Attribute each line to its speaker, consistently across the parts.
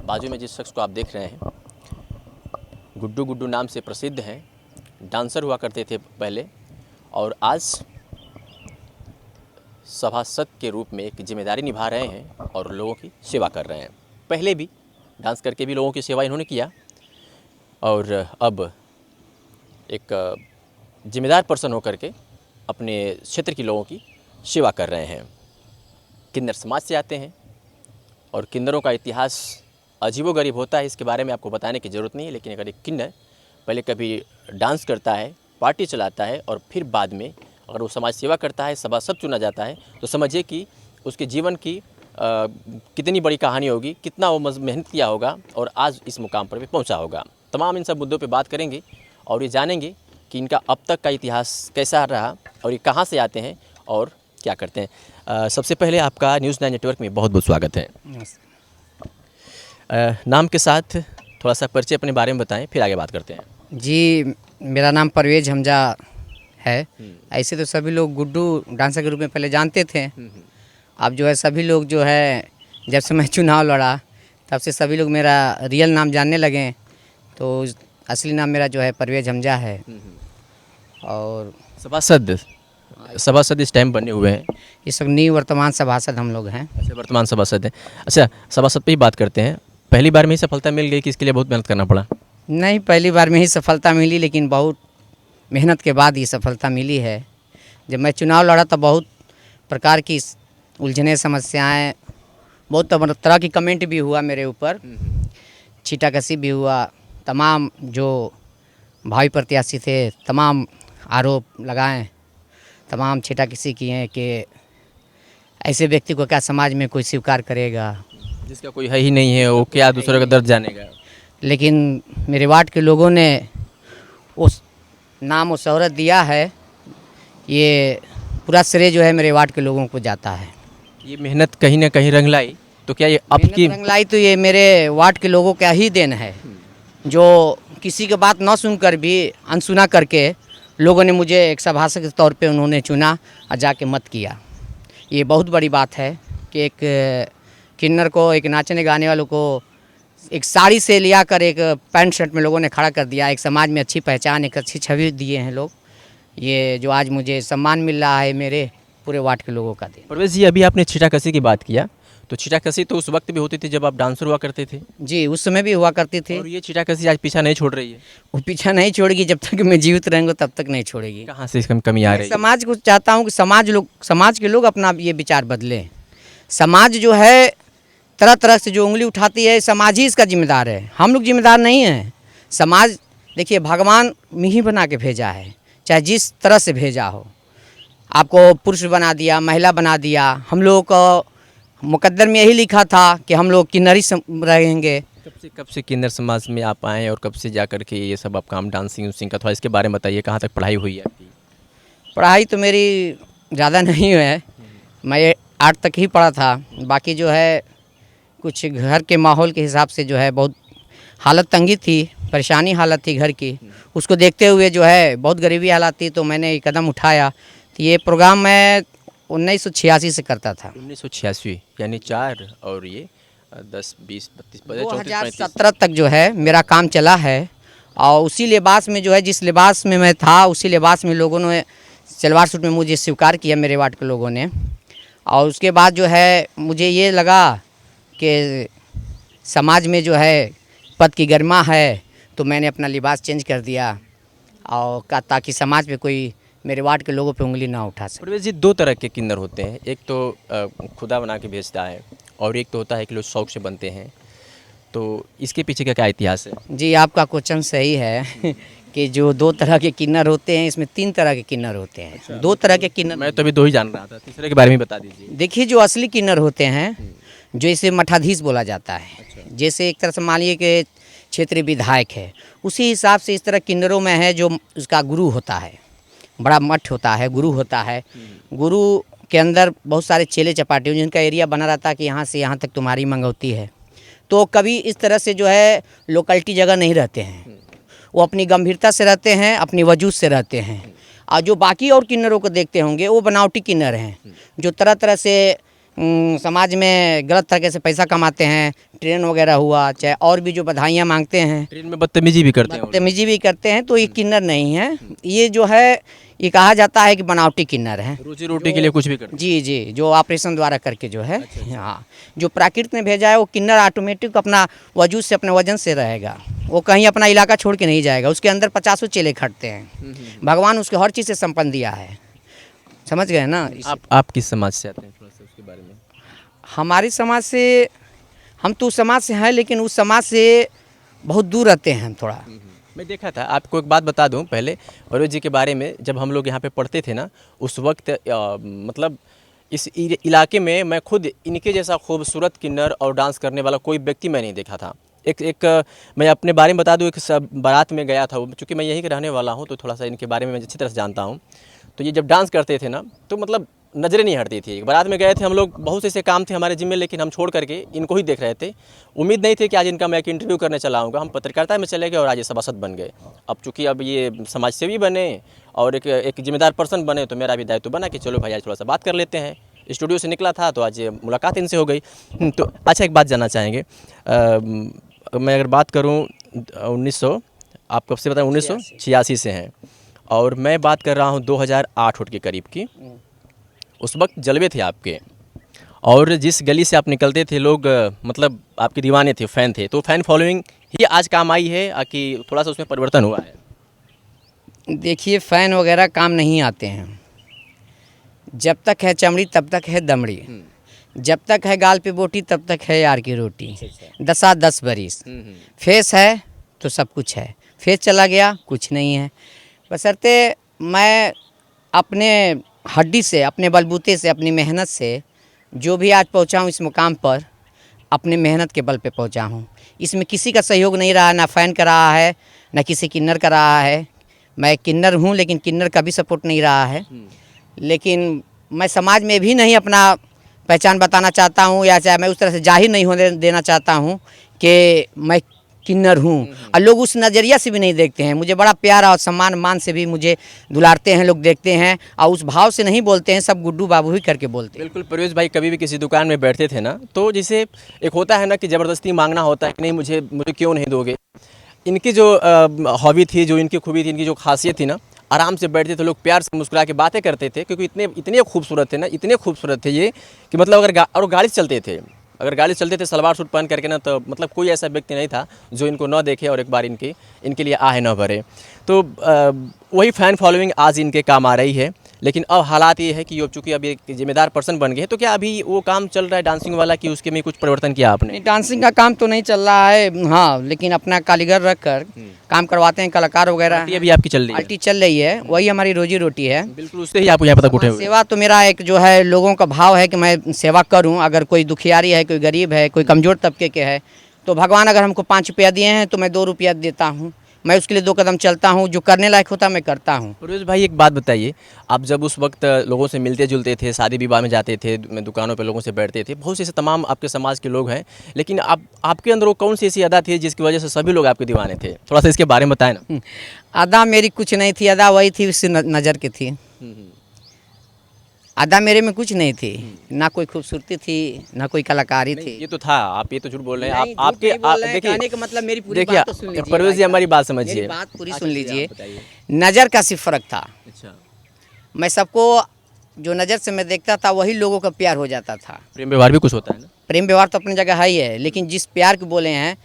Speaker 1: बाजू में जिस शख्स को आप देख रहे हैं, गुड्डू गुड्डू नाम से प्रसिद्ध हैं, डांसर हुआ करते थे पहले और आज सभासद के रूप में एक जिम्मेदारी निभा रहे हैं और लोगों की सेवा कर रहे हैं। पहले भी डांस करके भी लोगों की सेवा इन्होंने किया और अब एक जिम्मेदार पर्सन होकर के अपने क्षेत्र के लोगों की सेवा कर रहे हैं। किन्नर समाज से आते हैं और किन्नरों का इतिहास अजीबोगरीब होता है, इसके बारे में आपको बताने की ज़रूरत नहीं है। लेकिन अगर एक किन्नर पहले कभी डांस करता है, पार्टी चलाता है और फिर बाद में अगर वो समाज सेवा करता है, सभासद चुना जाता है, तो समझिए कि उसके जीवन की कितनी बड़ी कहानी होगी, कितना वो मेहनत किया होगा और आज इस मुकाम पर भी पहुंचा होगा। तमाम इन सब मुद्दों पे बात करेंगे और ये जानेंगे कि इनका अब तक का इतिहास कैसा रहा और ये कहाँ से आते हैं और क्या करते हैं। सबसे पहले आपका न्यूज़ 9 नेटवर्क में बहुत बहुत स्वागत है। नाम के साथ थोड़ा सा परिचय अपने बारे में बताएं, फिर आगे बात करते हैं।
Speaker 2: जी, मेरा नाम परवेज हमजा है। ऐसे तो सभी लोग गुड्डू डांसर के रूप में पहले जानते थे। अब जो है सभी लोग जो है, जब से मैं चुनाव लड़ा तब से सभी लोग मेरा रियल नाम जानने लगे। तो असली नाम मेरा जो है परवेज हमजा है। और
Speaker 1: सभासद इस टाइम बने हुए हैं।
Speaker 2: ये सब वर्तमान सभासद हम लोग हैं।
Speaker 1: अच्छा, वर्तमान सभासद हैं। अच्छा, सभासद पे ही बात करते हैं। पहली बार में ही सफलता मिल गई कि इसके लिए बहुत मेहनत करना पड़ा?
Speaker 2: नहीं, पहली बार में ही सफलता मिली, लेकिन बहुत मेहनत के बाद ये सफलता मिली है। जब मैं चुनाव लड़ा तो बहुत प्रकार की उलझने, समस्याएं, बहुत तरह की कमेंट भी हुआ मेरे ऊपर, छीटाकसी भी हुआ। तमाम जो भावी प्रत्याशी थे तमाम आरोप लगाएं, तमाम छीटाकसी किए कि ऐसे व्यक्ति को क्या समाज में कोई स्वीकार करेगा,
Speaker 1: जिसका कोई है ही नहीं है, वो क्या दूसरे का दर्द जानेगा।
Speaker 2: लेकिन मेरे वार्ड के लोगों ने उस नाम और शोहरत दिया है। ये पूरा श्रेय जो है मेरे वार्ड के लोगों को जाता है।
Speaker 1: ये मेहनत कहीं ना कहीं रंग लाई, तो क्या ये आपकी
Speaker 2: रंग लाई? तो ये मेरे वार्ड के लोगों का ही देन है, जो किसी की बात न सुनकर भी अनसुना करके लोगों ने मुझे एक सभासद के तौर पे उन्होंने चुना और जाके मत किया। ये बहुत बड़ी बात है कि एक किन्नर को, एक नाचने गाने वालों को एक साड़ी से लिया कर एक पैंट शर्ट में लोगों ने खड़ा कर दिया। एक समाज में अच्छी पहचान, एक अच्छी छवि दिए हैं लोग। ये जो आज मुझे सम्मान मिल रहा है मेरे पूरे वार्ड के लोगों का दे।
Speaker 1: परवेज जी, अभी आपने छीटाकसी की बात किया, तो छीटाकसी तो उस वक्त भी होती थी जब आप डांसर हुआ करते थे?
Speaker 2: जी, उस समय भी हुआ करती थी।
Speaker 1: और ये छीटाकसी आज पीछा नहीं छोड़ रही है?
Speaker 2: वो पीछा नहीं छोड़ेगी, जब तक मैं जीवित रहूँगा तब तक नहीं छोड़ेगी।
Speaker 1: कहाँ से इसकी कमी आ रही है?
Speaker 2: समाज को चाहता हूँ कि समाज के लोग अपना ये विचार बदलें। समाज जो है तरह तरह से जो उंगली उठाती है, समाज ही इसका जिम्मेदार है, हम लोग जिम्मेदार नहीं हैं। समाज देखिए, भगवान ही बना के भेजा है, चाहे जिस तरह से भेजा हो। आपको पुरुष बना दिया, महिला बना दिया। हम लोगों को मुकद्दर में यही लिखा था कि हम लोग किन्नरी रहेंगे।
Speaker 1: कब से किन्नर समाज में आप आए और कब से जा कर के ये सब आप काम डांसिंग उसिंग का, थोड़ा इसके बारे में बताइए। कहाँ तक पढ़ाई हुई है आपकी?
Speaker 2: पढ़ाई तो मेरी ज़्यादा नहीं है, मैं 8 तक ही पढ़ा था। बाकी जो है कुछ घर के माहौल के हिसाब से जो है बहुत हालत तंगी थी, परेशानी हालत थी घर की। उसको देखते हुए जो है बहुत गरीबी हालत थी, तो मैंने एक कदम उठाया। तो ये प्रोग्राम मैं 1986 से करता था।
Speaker 1: 1986 यानी 4 और ये 10, 20, 32,
Speaker 2: 2017 तक जो है मेरा काम चला है। और उसी लिबास में जो है, जिस लिबास में मैं था उसी लिबास में लोगों ने सलवार सूट में मुझे स्वीकार किया, मेरे वार्ड के लोगों ने। और उसके बाद जो है मुझे ये लगा कि समाज में जो है पद की गरिमा है, तो मैंने अपना लिबास चेंज कर दिया और ताकि समाज पे कोई मेरे वार्ड के लोगों पे उंगली ना उठा सके।
Speaker 1: परवेज जी, 2 तरह के किन्नर होते हैं, एक तो खुदा बना के भेजता है और एक तो होता है कि लोग शौक से बनते हैं। तो इसके पीछे का क्या इतिहास है?
Speaker 2: जी, आपका क्वेश्चन सही है कि जो 2 तरह के किन्नर होते हैं, इसमें 3 तरह के किन्नर होते हैं। अच्छा, 2 तरह के किन्नर।
Speaker 1: मैं तो अभी 2 ही जान रहा था, तीसरे के बारे में बता दीजिए।
Speaker 2: देखिए, जो असली किन्नर होते हैं, जो इसे मठाधीश बोला जाता है। अच्छा। जैसे एक तरह से मानिए कि क्षेत्रीय विधायक है, उसी हिसाब से इस तरह किन्नरों में है जो उसका गुरु होता है, बड़ा मठ होता है, गुरु होता है। गुरु के अंदर बहुत सारे चेले चपाटे जिनका एरिया बना रहता है कि यहाँ से यहाँ तक तुम्हारी मंगौती है। तो कभी इस तरह से जो है लोकलिटी जगह नहीं रहते हैं, वो अपनी गंभीरता से रहते हैं, अपनी वजूद से रहते हैं। और जो बाकी और किन्नरों को देखते होंगे वो बनावटी किन्नर हैं, जो तरह तरह से समाज में गलत तरीके से पैसा कमाते हैं, ट्रेन वगैरह हुआ, चाहे और भी जो बधाइयाँ मांगते हैं,
Speaker 1: ट्रेन में बदतमीजी भी करते हैं वो लोग।
Speaker 2: बदतमीजी भी करते हैं, तो ये किन्नर नहीं है। ये जो है ये कहा जाता है कि बनावटी किन्नर है।
Speaker 1: रोजी रोटी के लिए कुछ भी करते
Speaker 2: जी जी, जो ऑपरेशन द्वारा करके जो है, हाँ, जो प्रकृति ने भेजा है वो किन्नर ऑटोमेटिक अपना वजूद से, अपने वजन से रहेगा। वो कहीं अपना इलाका छोड़ के नहीं जाएगा। उसके अंदर 50 चेले खटते हैं। भगवान उसके हर चीज़ से संपन्न दिया है, समझ गए ना।
Speaker 1: आप किस समाज से आते हैं, थोड़ा सा उसके बारे में?
Speaker 2: हमारी समाज से, हम तो उस समाज से हैं, लेकिन उस समाज से बहुत दूर रहते हैं हम थोड़ा।
Speaker 1: मैं देखा था, आपको एक बात बता दूं पहले मनोज जी के बारे में। जब हम लोग यहाँ पे पढ़ते थे ना, उस वक्त मतलब इस इलाके में मैं खुद इनके जैसा खूबसूरत किन्नर और डांस करने वाला कोई व्यक्ति मैं नहीं देखा था। एक मैं अपने बारे में बता दूं, एक बारात में गया था, चूँकि मैं यहीं का रहने वाला हूँ तो थोड़ा सा इनके बारे में मैं अच्छी तरह से जानता हूँ। तो ये जब डांस करते थे ना, तो मतलब नज़रें नहीं हटती थी। बारात में गए थे हम लोग, बहुत से ऐसे काम थे हमारे जिम्मे, लेकिन हम छोड़ करके इनको ही देख रहे थे। उम्मीद नहीं थी कि आज इनका मैं एक इंटरव्यू करने चला आऊँगा। हम पत्रकारिता में चले गए और आज ये सभासद बन गए। अब चूँकि अब ये समाज सेवी बने और एक जिम्मेदार पर्सन बने, तो मेरा भी दायित्व बना कि चलो भाई आज थोड़ा सा बात कर लेते हैं। स्टूडियो से निकला था तो आज मुलाकात इनसे हो गई। तो अच्छा, एक बात जानना चाहेंगे, मैं अगर बात करूँ 1900, आप कब से बताएं, 1986 से हैं, और मैं बात कर रहा हूँ 2008 के करीब की। उस वक्त जलवे थे आपके, और जिस गली से आप निकलते थे लोग मतलब आपके दीवाने थे, फ़ैन थे। तो फ़ैन फॉलोइंग ही आज काम आई है कि थोड़ा सा उसमें परिवर्तन हुआ है?
Speaker 2: देखिए, फ़ैन वगैरह काम नहीं आते हैं। जब तक है चमड़ी तब तक है दमड़ी, जब तक है गाल पे बोटी तब तक है यार की रोटी। 10 बरिस फेस है तो सब कुछ है, फेस चला गया कुछ नहीं है। बशर्ते मैं अपने हड्डी से, अपने बलबूते से, अपनी मेहनत से जो भी आज पहुंचा हूं इस मुकाम पर, अपने मेहनत के बल पे पहुंचा हूं। इसमें किसी का सहयोग नहीं रहा, ना फ़ैन का रहा है, ना किसी किन्नर का रहा है। मैं किन्नर हूं, लेकिन किन्नर का भी सपोर्ट नहीं रहा है। लेकिन मैं समाज में भी नहीं अपना पहचान बताना चाहता हूं, या चाहे मैं उस तरह से जाहिर नहीं होने देना चाहता हूं कि मैं किन्नर हूँ। और लोग उस नज़रिया से भी नहीं देखते हैं। मुझे बड़ा प्यार और सम्मान मान से भी मुझे दुलारते हैं, लोग देखते हैं, और उस भाव से नहीं बोलते हैं, सब गुड्डू बाबू ही करके बोलते हैं।
Speaker 1: बिल्कुल परवेज़ भाई, कभी भी किसी दुकान में बैठते थे ना, तो जैसे एक होता है ना कि ज़बरदस्ती मांगना होता है कि नहीं मुझे क्यों नहीं दोगे। इनकी जो हॉबी थी, जो इनकी खूबी थी, इनकी जो खासियत थी ना, आराम से बैठते थे लोग, प्यार से मुस्कुरा के बातें करते थे, क्योंकि इतने खूबसूरत थे ना, इतने खूबसूरत थे ये कि मतलब अगर गाड़ी से चलते थे, अगर गाड़ी चलते थे सलवार सूट पहन करके ना, तो मतलब कोई ऐसा व्यक्ति नहीं था जो इनको न देखे और एक बार इनके लिए आहे न भरे। तो वही फ़ैन फॉलोइंग आज इनके काम आ रही है। लेकिन अब हालात ये है कि चूँकि अब एक जिम्मेदार पर्सन बन गए हैं, तो क्या अभी वो काम चल रहा है डांसिंग वाला, कि उसके में कुछ परिवर्तन किया आपने?
Speaker 2: डांसिंग का काम तो नहीं चल रहा है, हाँ, लेकिन अपना कारीगर रख कर काम करवाते हैं, कलाकार वगैरह।
Speaker 1: ये भी आपकी चल रही है?
Speaker 2: पार्टी चल रही है, वही हमारी रोजी रोटी है।
Speaker 1: बिल्कुल, उससे ही आपको यहाँ पता उठे हुए।
Speaker 2: सेवा तो मेरा एक जो है, लोगों का भाव है कि मैं सेवा करूं। अगर कोई दुखियारी है, कोई गरीब है, कोई कमज़ोर तबके के है, तो भगवान अगर हमको 5 रुपया दिए हैं तो मैं 2 रुपया देता हूं। मैं उसके लिए 2 कदम चलता हूं, जो करने लायक होता मैं करता हूं।
Speaker 1: परवेज़ भाई, एक बात बताइए, आप जब उस वक्त लोगों से मिलते जुलते थे, शादी विवाह में जाते थे, दुकानों पे लोगों से बैठते थे, बहुत से ऐसे तमाम आपके समाज के लोग हैं, लेकिन आपके अंदर वो कौन सी ऐसी अदा थी जिसकी वजह से सभी लोग आपके दीवाने थे? थोड़ा सा इसके बारे में बताएं ना।
Speaker 2: अदा मेरी कुछ नहीं थी, अदा वही थी, उससे नज़र की थी। अदा मेरे में कुछ नहीं थी, ना कोई खूबसूरती थी, ना कोई कलाकारी थी।
Speaker 1: ये तो था, आप ये तो झूठ बोल रहे हैं।
Speaker 2: नहीं,
Speaker 1: आप
Speaker 2: झूठ नहीं बोल रहे हैं,
Speaker 1: देखिए,
Speaker 2: कहने का मतलब मेरी पूरी
Speaker 1: देखिए
Speaker 2: बात तो सुन लीजिए।
Speaker 1: परवेज़ जी, हमारी बात समझिए,
Speaker 2: मेरी बात पूरी सुन लीजिए।
Speaker 1: बताइए।
Speaker 2: नज़र का सिर्फ फ़र्क था।
Speaker 1: अच्छा,
Speaker 2: मैं सबको जो नज़र से मैं देखता था वही लोगों का प्यार हो जाता था।
Speaker 1: प्रेम व्यवहार भी कुछ होता है ना?
Speaker 2: प्रेम व्यवहार तो अपनी जगह है ही है, लेकिन जिस प्यार को बोले हैं,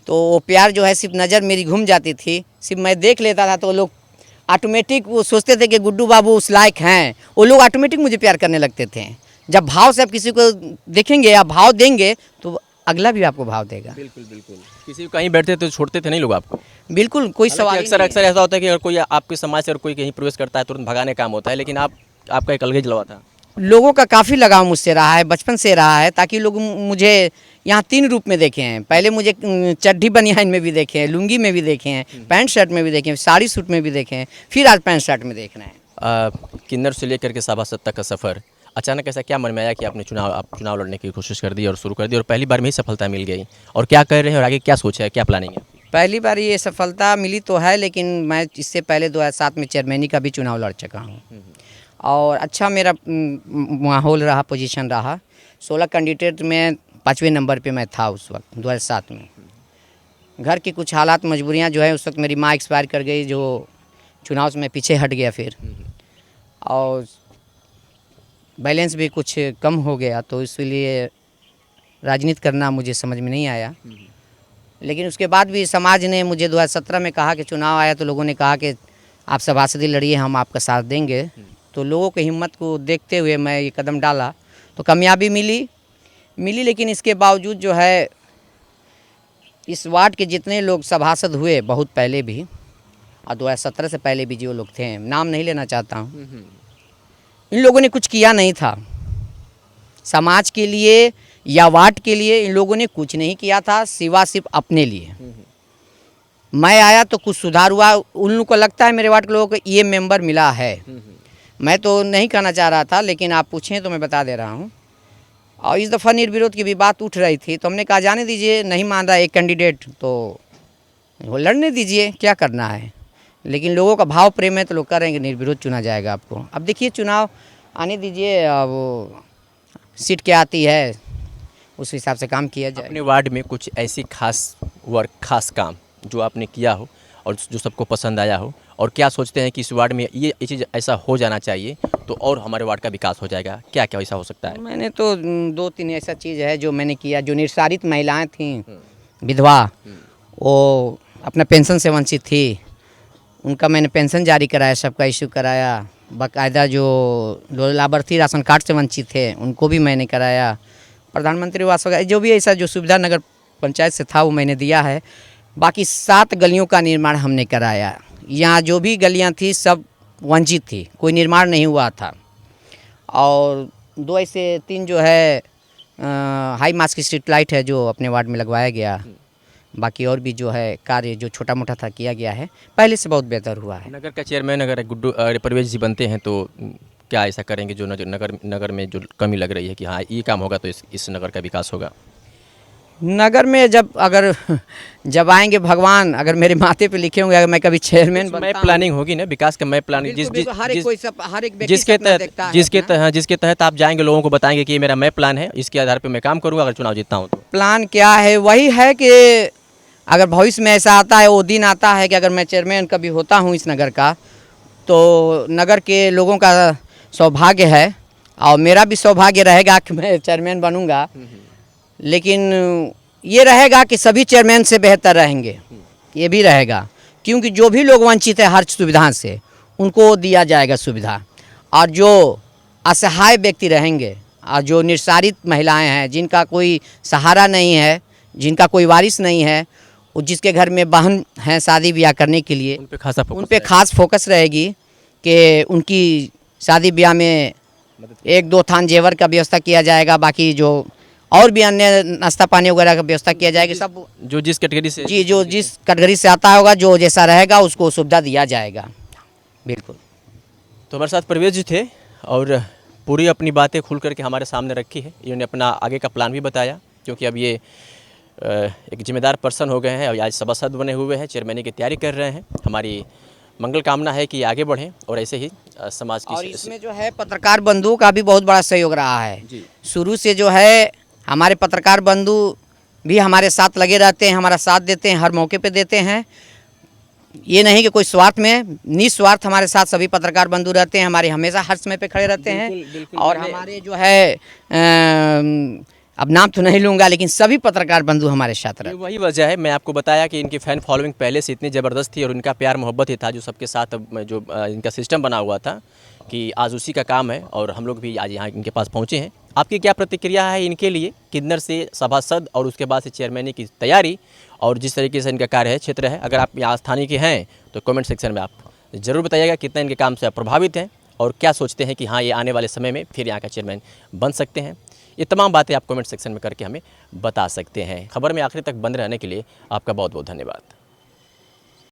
Speaker 2: तो वो प्यार जो है सिर्फ नज़र मेरी घूम जाती थी, सिर्फ मैं देख लेता था तो लोग ऑटोमेटिक वो सोचते थे कि गुड्डू बाबू उस लायक हैं, वो लोग ऑटोमेटिक मुझे प्यार करने लगते थे। जब भाव से आप किसी को देखेंगे या भाव देंगे तो अगला भी आपको भाव देगा।
Speaker 1: बिल्कुल बिल्कुल। किसी को कहीं बैठते तो छोड़ते थे नहीं लोग आपको?
Speaker 2: बिल्कुल, कोई सवाल
Speaker 1: अक्सर ऐसा होता है कि अगर कोई आपके समाज से अगर कोई कहीं प्रवेश करता है तुरंत भगाने काम होता है, लेकिन आपका एक अलग ही जलवा था।
Speaker 2: लोगों का काफ़ी लगाव मुझसे रहा है, बचपन से रहा है, ताकि लोग मुझे यहाँ 3 रूप में देखे हैं। पहले मुझे चड्ढी बनियान में भी देखे हैं, लुंगी में भी देखे हैं, पैंट शर्ट में भी देखे हैं, साड़ी सूट में भी देखे हैं, फिर आज पैंट शर्ट में देख रहे हैं।
Speaker 1: किन्नर से लेकर के सभासद तक का सफ़र, अचानक ऐसा क्या मन में आया कि आपने चुनाव लड़ने की कोशिश कर दी और शुरू कर दी, और पहली बार में ही सफलता मिल गई? और क्या कर रहे हैं और आगे क्या सोचा है, क्या प्लानिंग है?
Speaker 2: पहली बार ये सफलता मिली तो है, लेकिन मैं इससे पहले 2007 में चेयरमैनी का भी चुनाव लड़ चुका हूँ, और अच्छा मेरा माहौल रहा, पोजीशन रहा। 16 कैंडिडेट में 5वें नंबर पे मैं था उस वक्त 2007 में। घर की कुछ हालात मजबूरियां जो है, उस वक्त मेरी माँ एक्सपायर कर गई, जो चुनाव से मैं पीछे हट गया फिर, और बैलेंस भी कुछ कम हो गया, तो इसलिए राजनीति करना मुझे समझ में नहीं आया। लेकिन उसके बाद भी समाज ने मुझे 2017 में कहा कि चुनाव आया तो लोगों ने कहा कि आप सभासदी लड़िए, हम आपका साथ देंगे। तो लोगों की हिम्मत को देखते हुए मैं ये कदम डाला, तो कामयाबी मिली। लेकिन इसके बावजूद जो है, इस वार्ड के जितने लोग सभासद हुए बहुत पहले भी, और 2017 से पहले भी जो लोग थे, नाम नहीं लेना चाहता हूँ, इन लोगों ने कुछ किया नहीं था समाज के लिए या वार्ड के लिए। इन लोगों ने कुछ नहीं किया था सिवा सिर्फ अपने लिए। मैं आया तो कुछ सुधार हुआ। उन लोगों को लगता है, मेरे वार्ड के लोगों को, ये मेंबर मिला है। मैं तो नहीं कहना चाह रहा था, लेकिन आप पूछें तो मैं बता दे रहा हूँ। और इस दफ़ा निर्विरोध की भी बात उठ रही थी, तो हमने कहा जाने दीजिए, नहीं मान रहा एक कैंडिडेट तो वो लड़ने दीजिए, क्या करना है। लेकिन लोगों का भाव प्रेम है तो लोग करेंगे, निर्विरोध चुना जाएगा आपको। अब देखिए चुनाव आने दीजिए, वो सीट क्या आती है उस हिसाब से काम किया जाए।
Speaker 1: अपने वार्ड में कुछ ऐसी खास वर्क, खास काम जो आपने किया हो और जो सबको पसंद आया हो, और क्या सोचते हैं कि इस वार्ड में ये चीज़ ऐसा हो जाना चाहिए तो और हमारे वार्ड का विकास हो जाएगा, क्या क्या ऐसा हो सकता है?
Speaker 2: मैंने तो 2-3 ऐसा चीज़ है जो मैंने किया। जो निस्तारित महिलाएं थीं, विधवा, वो अपना पेंशन से वंचित थी, उनका मैंने पेंशन जारी कराया, सबका इशू कराया। बाकायदा जो लाभार्थी राशन कार्ड से वंचित थे, उनको भी मैंने कराया। प्रधानमंत्री आवास वगैरह जो भी ऐसा जो सुविधा नगर पंचायत से था वो मैंने दिया है। बाकी 7 गलियों का निर्माण हमने कराया। यहाँ जो भी गलियाँ थी सब वंचित थी, कोई निर्माण नहीं हुआ था। और 2 ऐसे 3 जो है हाई मास की स्ट्रीट लाइट है जो अपने वार्ड में लगवाया गया। बाकी और भी जो है कार्य जो छोटा मोटा था किया गया है, पहले से बहुत बेहतर हुआ है।
Speaker 1: नगर का चेयरमैन अगर गुड्डू परवेज जी बनते हैं तो क्या ऐसा करेंगे जो नगर में जो कमी लग रही है कि हाँ ये काम होगा तो इस नगर का विकास होगा?
Speaker 2: नगर में जब आएंगे भगवान, अगर मेरे माथे पे लिखे होंगे, अगर मैं कभी चेयरमैन बनता
Speaker 1: मैप प्लानिंग होगी ना, विकास का मैप प्लानिंग
Speaker 2: हर एक व्यक्ति सपना देखता है।
Speaker 1: जिसके तहत आप जाएंगे, लोगों को बताएंगे कि ये मेरा मैप प्लान है, इसके आधार पे मैं काम करूँगा अगर चुनाव जीतता हूँ तो।
Speaker 2: प्लान क्या है? वही है कि अगर भविष्य में ऐसा आता है, वो दिन आता है कि अगर मैं चेयरमैन कभी होता हूँ इस नगर का, तो नगर के लोगों का सौभाग्य है और मेरा भी सौभाग्य रहेगा कि मैं चेयरमैन बनूंगा। लेकिन ये रहेगा कि सभी चेयरमैन से बेहतर रहेंगे, ये भी रहेगा, क्योंकि जो भी लोग वंचित है हर सुविधा से, उनको दिया जाएगा सुविधा। और जो असहाय व्यक्ति रहेंगे और जो निस्तारित महिलाएं हैं, जिनका कोई सहारा नहीं है, जिनका कोई वारिस नहीं है, वो जिसके घर में बहन हैं शादी ब्याह करने के लिए, उन पे खास फोकस रहेगी कि उनकी शादी ब्याह में 1-2 थान जेवर का व्यवस्था किया जाएगा। बाकी जो और भी अन्य नाश्ता पानी वगैरह का व्यवस्था किया जाएगा। सब
Speaker 1: जो जिस कैटेगरी से
Speaker 2: जो जिस कैटेगरी से आता होगा, जो जैसा रहेगा उसको सुविधा दिया जाएगा। बिल्कुल।
Speaker 1: तो हमारे साथ परवेज जी थे और पूरी अपनी बातें खुल करके हमारे सामने रखी है। इन्होंने अपना आगे का प्लान भी बताया, क्योंकि अब ये एक जिम्मेदार पर्सन हो गए हैं और आज सभासद बने हुए हैं, चेयरमैनी की तैयारी कर रहे हैं। हमारी मंगल कामना है कि आगे बढ़ें और ऐसे ही समाज की।
Speaker 2: और इसमें जो है पत्रकार बंधुओं का भी बहुत बड़ा सहयोग रहा है। शुरू से जो है हमारे पत्रकार बंधु भी हमारे साथ लगे रहते हैं, हमारा साथ देते हैं, हर मौके पे देते हैं। ये नहीं कि कोई स्वार्थ में, निस्वार्थ हमारे साथ सभी पत्रकार बंधु रहते हैं, हमारे हमेशा हर समय पे खड़े रहते हैं। बिल्कुल, और हमारे जो है अब नाम तो नहीं लूँगा, लेकिन सभी पत्रकार बंधु हमारे साथ रहते हैं।
Speaker 1: वही वजह है, मैं आपको बताया कि इनकी फ़ैन फॉलोइंग पहले से इतनी ज़बरदस्त थी और इनका प्यार मोहब्बत ही था जो सबके साथ जो इनका सिस्टम बना हुआ था कि आज उसी का काम है और हम लोग भी आज यहाँ इनके पास पहुँचे हैं। आपकी क्या प्रतिक्रिया है इनके लिए, किन्नर से सभासद और उसके बाद से चेयरमैनी की तैयारी और जिस तरीके से इनका कार्य है, क्षेत्र है? अगर आप यहाँ स्थानीय के हैं तो कमेंट सेक्शन में आप ज़रूर बताइएगा कितना इनके काम से आप प्रभावित हैं और क्या सोचते हैं कि हाँ ये आने वाले समय में फिर यहाँ का चेयरमैन बन सकते हैं। ये तमाम बातें आप कमेंट सेक्शन में करके हमें बता सकते हैं। खबर में आखिर तक बंद रहने के लिए आपका बहुत बहुत धन्यवाद।